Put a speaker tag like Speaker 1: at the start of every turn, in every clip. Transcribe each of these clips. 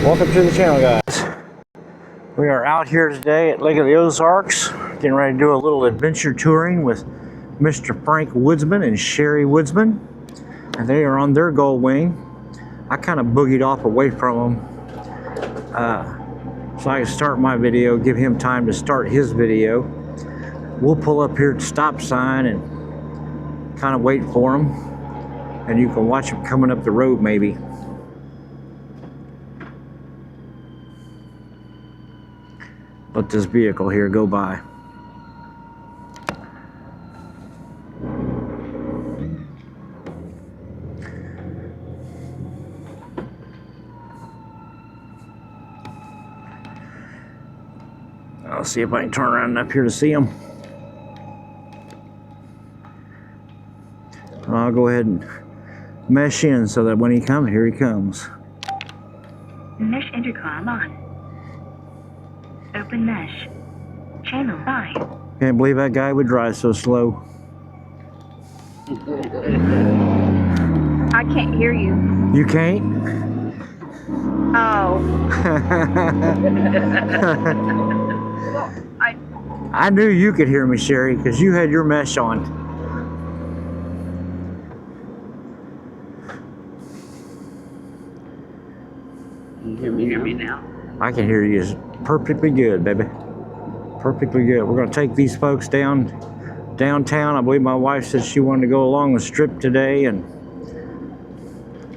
Speaker 1: Welcome to the channel, guys. We are out here today at Lake of the Ozarks, getting ready to do a little adventure touring with Mr. Frank Woodzman and Sherry Woodzman, and they are on their gull wing. I kind of boogied off away from them so I can start my video, give him time to start his video. We'll pull up here at the stop sign and kind of wait for him, and you can watch him coming up the road maybe. Let this vehicle here go by. I'll see if I can turn around up here to see him. I'll go ahead and mesh in so that when he comes, here he comes.
Speaker 2: Mesh intercom on. Open mesh. Channel 5.
Speaker 1: Can't believe that guy would drive so slow.
Speaker 2: I can't hear you.
Speaker 1: You can't?
Speaker 2: Oh. Well,
Speaker 1: I knew you could hear me, Sherry, because you had your mesh on.
Speaker 3: Can you hear me now?
Speaker 1: I can hear you perfectly good, baby. Perfectly good. We're going to take these folks downtown. I believe my wife said she wanted to go along the strip today, and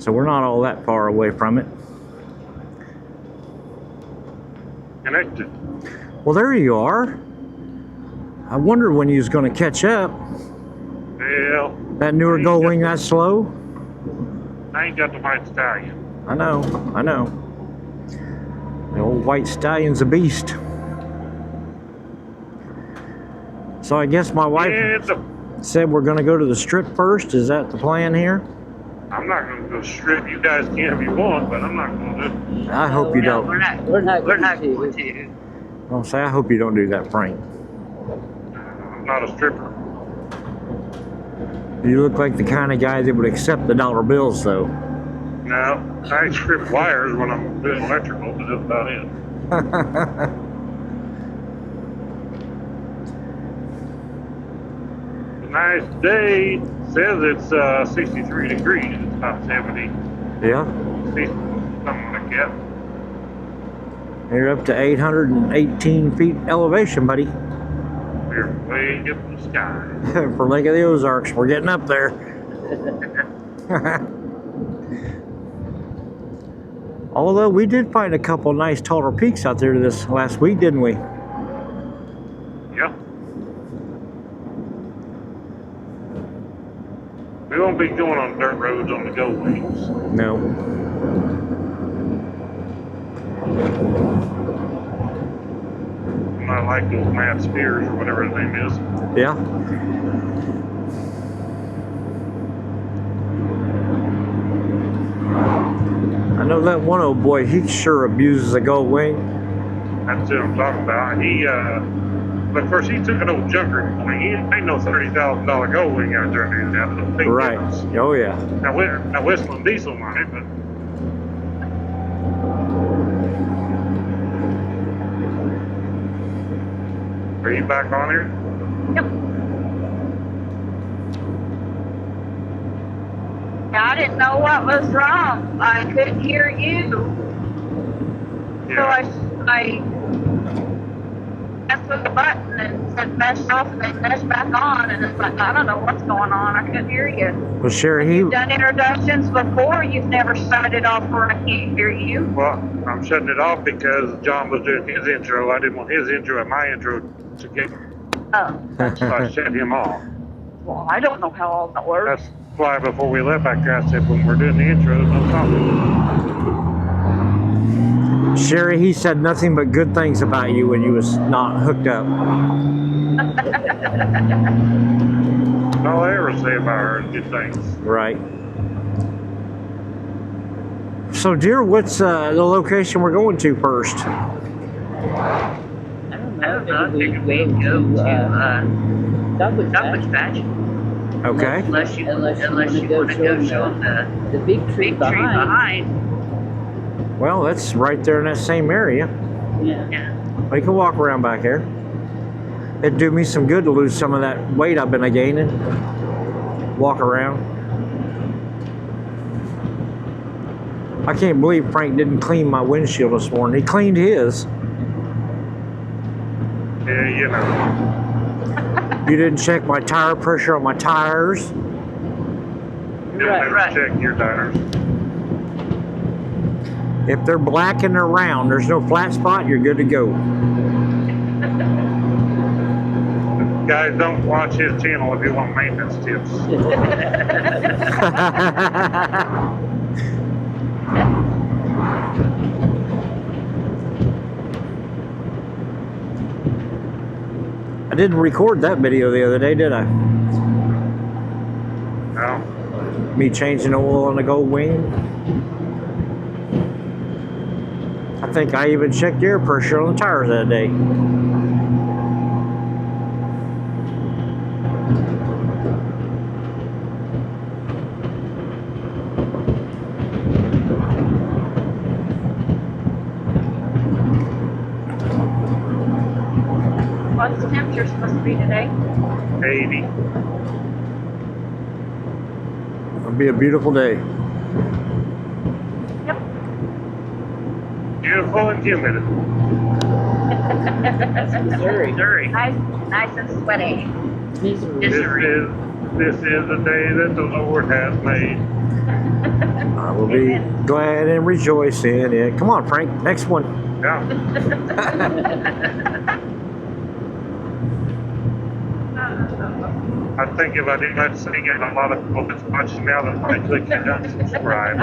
Speaker 1: so we're not all that far away from it.
Speaker 4: Connected.
Speaker 1: Well, there you are. I wondered when you was going to catch up.
Speaker 4: Well,
Speaker 1: That newer gull wing that slow?
Speaker 4: I ain't got the white stallion.
Speaker 1: I know. The old white stallion's a beast. So I guess my wife said we're going to go to the strip first. Is that the plan here?
Speaker 4: I'm not going to go strip. You guys can if you want, but I'm not going to do it.
Speaker 1: I hope you don't.
Speaker 3: We're not going to.
Speaker 1: I'll say I hope you don't do that, Frank.
Speaker 4: I'm not a stripper.
Speaker 1: You look like the kind of guy that would accept the dollar bills, though.
Speaker 4: No, I strip wires when I'm doing electrical, but that's about it. Nice day. Says it's 63 degrees. It's about 70.
Speaker 1: Yeah.
Speaker 4: Something like that.
Speaker 1: You're up to 818 feet elevation, buddy.
Speaker 4: We're way up in the sky.
Speaker 1: For Lake of the Ozarks, we're getting up there. Although we did find a couple nice taller peaks out there this last week, didn't we?
Speaker 4: Yeah. We won't be going on dirt roads on the gull wings.
Speaker 1: No.
Speaker 4: Not like those Matt Spears or whatever his name is.
Speaker 1: Yeah. I know that one old boy, he sure abuses a gull wing.
Speaker 4: That's what I'm talking about. He, but of course, he took an old junker wing. He ain't no $30,000 gull wing out there doing that. There's a big
Speaker 1: Right.
Speaker 4: difference.
Speaker 1: Oh, yeah.
Speaker 4: Now Whistling Diesel money, but. Are you back on here?
Speaker 2: Yep. I didn't know what was wrong. I couldn't hear you.
Speaker 4: Yeah.
Speaker 2: So I pressed the button and said mesh off and then mesh back on, and it's like, I don't know what's going on. I couldn't hear you.
Speaker 1: Well, Sherry,
Speaker 2: You've done introductions before. You've never started off where I can't hear you.
Speaker 4: Well, I'm shutting it off because John was doing his intro. I didn't want his intro and my intro to get.
Speaker 2: Oh,
Speaker 4: So I shut him off.
Speaker 2: well, I don't know how all that works.
Speaker 4: That's why before we left back there, I said when we're doing the intro, there's no talking.
Speaker 1: Sherry, he said nothing but good things about you when you was not hooked up.
Speaker 4: All I ever say about her is good things.
Speaker 1: Right. So, dear, what's the location we're going to first?
Speaker 3: I don't know. I think we go to Luggage Patch.
Speaker 1: Okay.
Speaker 3: Unless you want to go show them the big tree behind.
Speaker 1: Well, that's right there in that same area.
Speaker 3: Yeah.
Speaker 1: We can walk around back there. It'd do me some good to lose some of that weight I've been gaining. Walk around. I can't believe Frank didn't clean my windshield this morning. He cleaned his.
Speaker 4: Yeah, you know.
Speaker 1: You didn't check my tire pressure on my tires.
Speaker 4: You'll never check your tires.
Speaker 1: If they're black and they're round, there's no flat spot, you're good to go.
Speaker 4: Guys, don't watch his channel if you want maintenance tips. I didn't record that video the other day, did I? No.
Speaker 1: Me changing the oil on the gold wing. I think I even checked the air pressure on the tires that day.
Speaker 2: What's the temperature supposed to be today?
Speaker 4: 80.
Speaker 1: It'll be a beautiful day.
Speaker 2: Yep.
Speaker 4: Beautiful and humid.
Speaker 3: That's Missouri.
Speaker 2: Nice and sweaty.
Speaker 3: Missouri.
Speaker 4: This is the day that the Lord has made.
Speaker 1: I will be glad and rejoice in it. Come on, Frank. Next one.
Speaker 4: Yeah. I think if I did that singing, a lot of people that's watching now that might click and unsubscribe.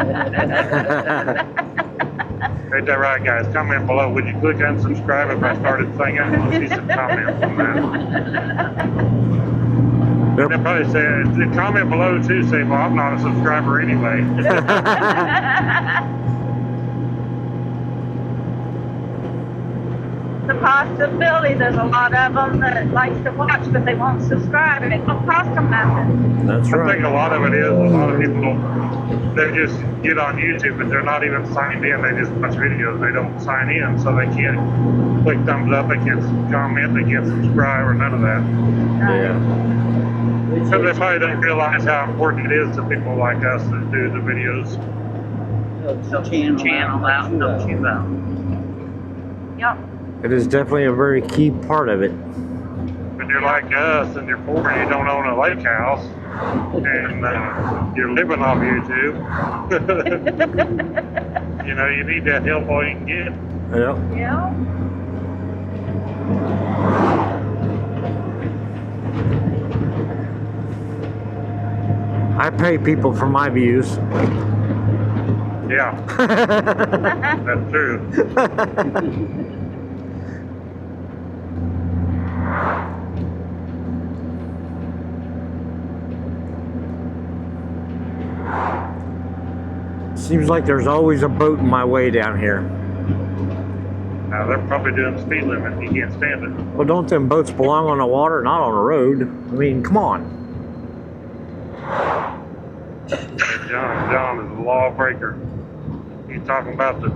Speaker 4: Ain't that right, guys? Comment below. Would you click unsubscribe if I started singing? We'll see some comments on that. They'll probably say, comment below too, say, well, I'm not a subscriber anyway.
Speaker 2: The possibility, there's a lot of them that likes to watch, but they won't subscribe, and it won't cost them nothing.
Speaker 1: That's
Speaker 4: I think a
Speaker 1: right.
Speaker 4: lot of it is, a lot of people, they just get on YouTube, but they're not even signed in. They just watch videos. They don't sign in, so they can't click thumbs up, they can't comment, they can't subscribe, or none of that.
Speaker 1: Yeah.
Speaker 4: So they probably don't realize how important it is to people like us that do the videos.
Speaker 3: Channel out, helps you out.
Speaker 2: Yep.
Speaker 1: It is definitely a very key part of it.
Speaker 4: When you're like us and you're poor and you don't own a lake house and you're living off YouTube, you know, you need that help all you can get.
Speaker 1: Yeah.
Speaker 2: Yeah.
Speaker 1: I pay people for my views.
Speaker 4: Yeah, that's true.
Speaker 1: Seems like there's always a boat in my way down here.
Speaker 4: Now they're probably doing the speed limit. You can't stand it.
Speaker 1: Well, don't them boats belong on the water, not on the road? I mean, come on.
Speaker 4: John is a lawbreaker. He's talking about the I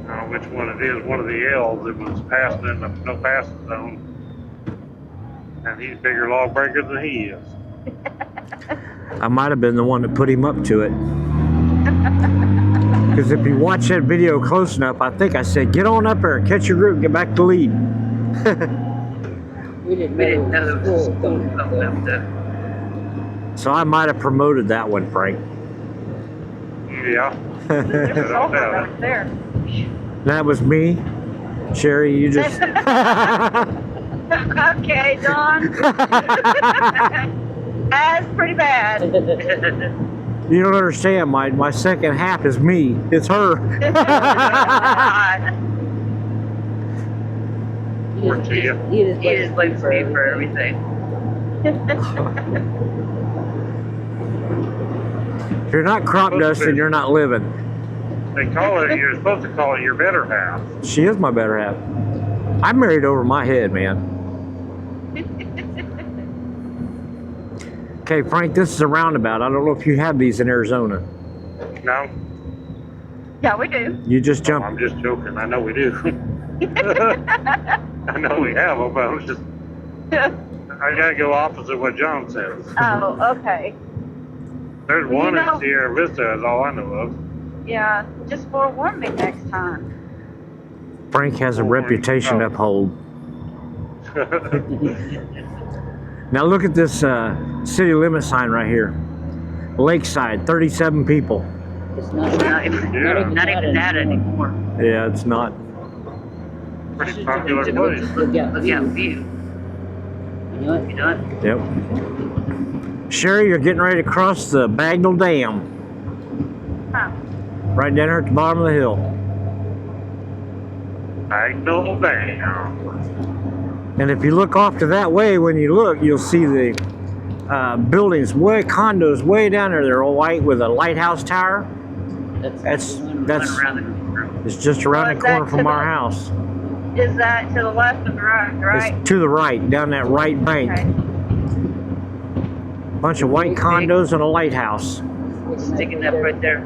Speaker 4: don't know which one it is, one of the L's that was passing in the no passing zone. And he's a bigger lawbreaker than he is.
Speaker 1: I might have been the one that put him up to it. Because if you watch that video close enough, I think I said, get on up there, catch your group, get back to lead.
Speaker 3: We didn't know it was school.
Speaker 1: So I might have promoted that one, Frank.
Speaker 4: Yeah.
Speaker 2: There's a
Speaker 4: Don't
Speaker 2: sulfur
Speaker 4: doubt
Speaker 2: right there.
Speaker 1: That was me. Sherry, you just...
Speaker 2: Okay, Don. That's pretty bad.
Speaker 1: You don't understand, my second half is me. It's her.
Speaker 4: Poor Tia.
Speaker 3: He just blames me for everything.
Speaker 1: If you're not crop dusting, you're not living.
Speaker 4: They call it, you're supposed to call it your better half.
Speaker 1: She is my better half. I married over my head, man. Okay, Frank, this is a roundabout. I don't know if you have these in Arizona.
Speaker 4: No?
Speaker 2: Yeah, we do.
Speaker 1: You just jump.
Speaker 4: I'm just joking. I know we do. I know we have them, but I'm just. I gotta go opposite what John says.
Speaker 2: Oh, okay.
Speaker 4: There's
Speaker 2: Well,
Speaker 4: one
Speaker 2: you know-
Speaker 4: in Sierra Vista, is all I know of.
Speaker 2: Yeah, just forewarn me next time.
Speaker 1: Frank has a reputation to uphold. Now look at this city limit sign right here. Lakeside, 37 people.
Speaker 3: It's not even that anymore.
Speaker 1: Yeah, it's not.
Speaker 4: Pretty popular place.
Speaker 3: Look out view. You know it?
Speaker 1: Yep. Sherry, you're getting ready to cross the Bagnell Dam.
Speaker 2: Huh.
Speaker 1: Right down here at the bottom of the hill.
Speaker 4: Bagnell Dam.
Speaker 1: And if you look off to that way, when you look, you'll see the buildings, condos way down there. They're all white with a lighthouse tower. That's it's just around the corner from our house.
Speaker 2: Is that to the left of the road, right?
Speaker 1: It's to the right, down that right bank.
Speaker 2: Okay.
Speaker 1: Bunch of white condos and a lighthouse.
Speaker 3: It's sticking up right there.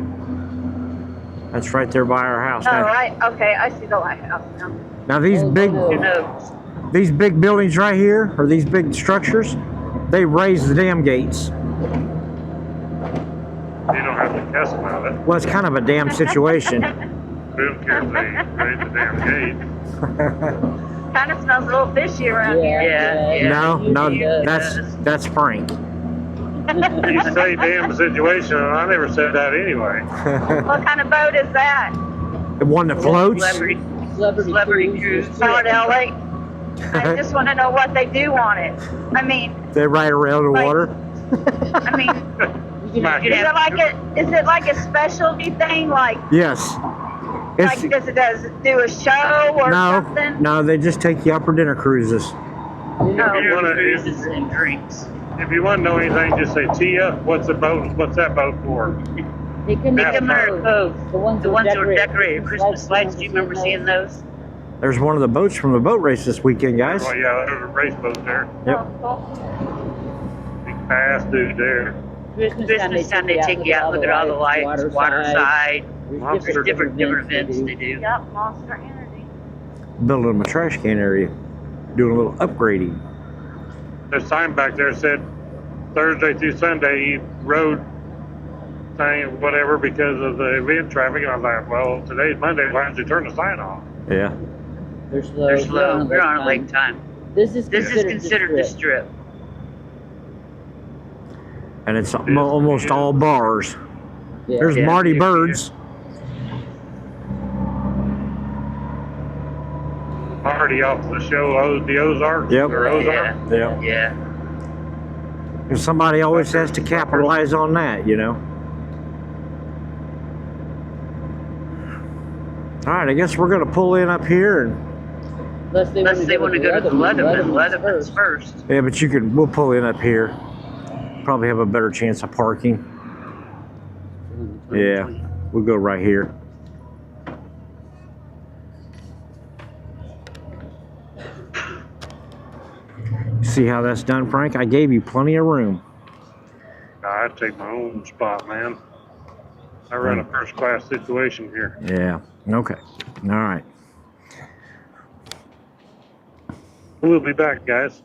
Speaker 1: That's right there by our house.
Speaker 2: Oh,
Speaker 1: Now,
Speaker 2: right. Okay, I see the lighthouse now.
Speaker 1: now these big buildings right here, or these big structures, they raise the dam gates.
Speaker 4: You don't have to cuss about it.
Speaker 1: Well, it's kind of a dam situation.
Speaker 4: We don't care if they raise the damn gate.
Speaker 2: Kind of smells a little fishy around here.
Speaker 3: Yeah.
Speaker 1: No,
Speaker 3: Yeah,
Speaker 1: that's Frank.
Speaker 4: You say damn situation, and I never said that anyway.
Speaker 2: What kind of boat is that?
Speaker 1: The one that floats.
Speaker 3: Celebrity cruise.
Speaker 2: Lord Ellie. I just want to know what they do on it. I mean,
Speaker 1: They ride around the
Speaker 2: Like-
Speaker 1: water.
Speaker 2: I mean,
Speaker 4: Smack
Speaker 2: is
Speaker 4: it.
Speaker 2: it like a specialty thing? Like
Speaker 1: Yes. It's,
Speaker 2: does it do a show or something?
Speaker 1: no, they just take you up for dinner cruises.
Speaker 4: If you wanna-
Speaker 3: Cruises and drinks.
Speaker 4: If you want to know anything, just say, Tia, what's that boat for?
Speaker 3: They come
Speaker 4: That's
Speaker 3: in
Speaker 4: America.
Speaker 3: the ones that were decorated. Christmas lights. Do you remember seeing those?
Speaker 1: There's one of the boats from the boat race this weekend, guys.
Speaker 4: Well, yeah, there's a race boat there.
Speaker 1: Yep.
Speaker 4: Big fast dude there.
Speaker 3: Christmas time they take you out, look at all the lights, water side.
Speaker 4: Monster.
Speaker 3: There's different events they do.
Speaker 2: Yep, Monster Energy.
Speaker 1: Building them a trash can area. Doing a little upgrading.
Speaker 4: There's sign back there said Thursday through Sunday road thing, whatever, because of the event traffic. And I was like, well, today's Monday. Why don't you turn the sign off?
Speaker 1: Yeah.
Speaker 3: They're slow. We're on a lake time. This is considered the strip.
Speaker 1: And it's almost all bars.
Speaker 3: Yeah.
Speaker 1: There's
Speaker 4: Yeah,
Speaker 1: Marty
Speaker 4: yeah,
Speaker 1: Birds.
Speaker 4: Marty off the show, the Ozarks.
Speaker 1: Yep.
Speaker 4: Or Ozarks.
Speaker 1: Yeah.
Speaker 3: Yeah.
Speaker 1: And somebody always has to capitalize on that, you know. All right, I guess we're going to pull in up here, and
Speaker 3: Unless they want to go to the Leatherman's first.
Speaker 1: yeah, but we'll pull in up here. Probably have a better chance of parking. Yeah, we'll go right here. See how that's done, Frank? I gave you plenty of room.
Speaker 4: I'd take my own spot, man. I run a first class situation here.
Speaker 1: Yeah, okay. All right.
Speaker 4: We'll be back, guys.